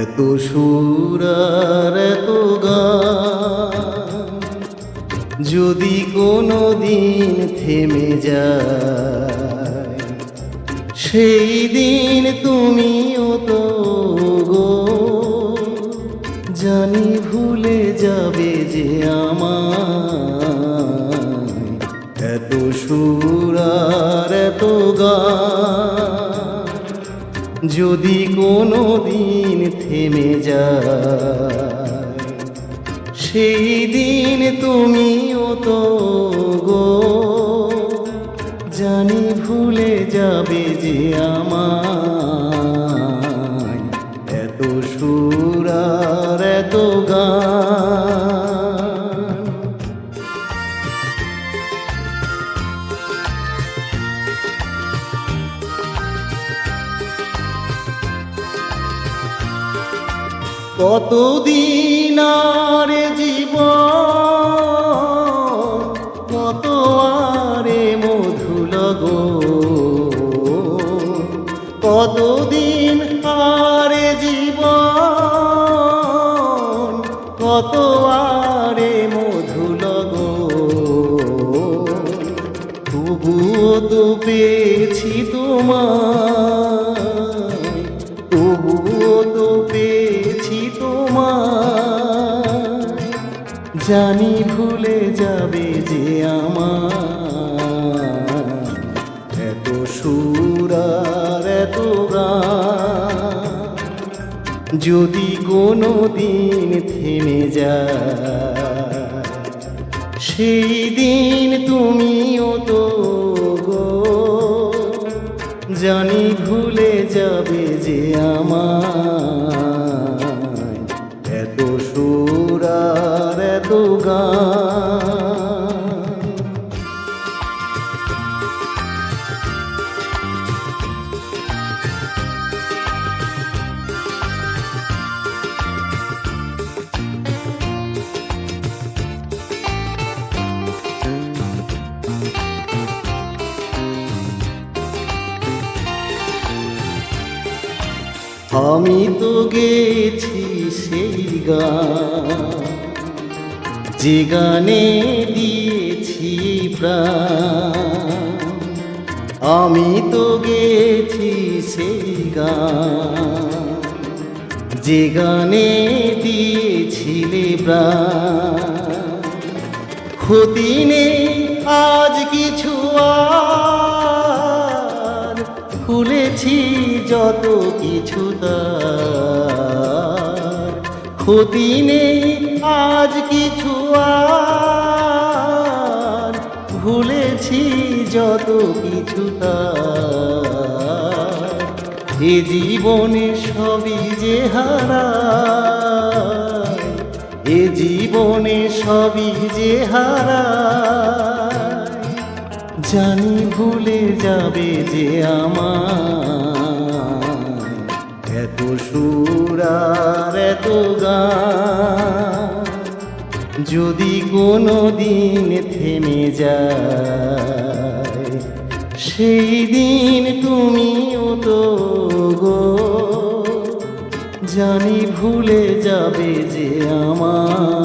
এত সুর আর এত গান যদি কোনো দিন থেমে যায়, সেই দিন তুমিও তো গো জানি ভুলে যাবে যে আমায়। এত সুর আর এত গান যদি কোনো দিন থেমে যায়, সেই দিন তুমিও তো গো জানি ভুলে যাবে যে আমায়। এত সুর আর এত গান। কতদিন আর জীবন, কত আরে মধু লগন, কতদিন আর জীবন, কত আরে মধু লগন। তবুও তো পেয়েছি তোমায়, তবুও তো পেয়েছি তোমায়, জানি ভুলে যাবে যে আমায়। এত সুর আর এত গান যদি কোনো দিন থেমে যায়, সেই দিন তুমিও তো গো জানি ভুলে যাবে যে আমায়। এত সুর আর এত গান। আমি তো গেছি সেই গান, যে গানে দিয়েছি প্রাণ। আমি তো গেছি সেই গান, যে গানে দিয়েছিলে প্রাণ। ক্ষতি নেই আজ কিছু আর, খুলেছি যত কিছু তার। ক্ষতি নেই আজ কিছু আর, ভুলেছি যত কিছু তার। এ জীবনে সবই যে হারায়, এ জীবনে সবই যে হারায়, জানি ভুলে যাবে যে আমায়। এত সুর আর এত গান যদি কোনো দিন থেমে যায়, সেই দিন তুমিও তো গো জানি ভুলে যাবে যে আমায়।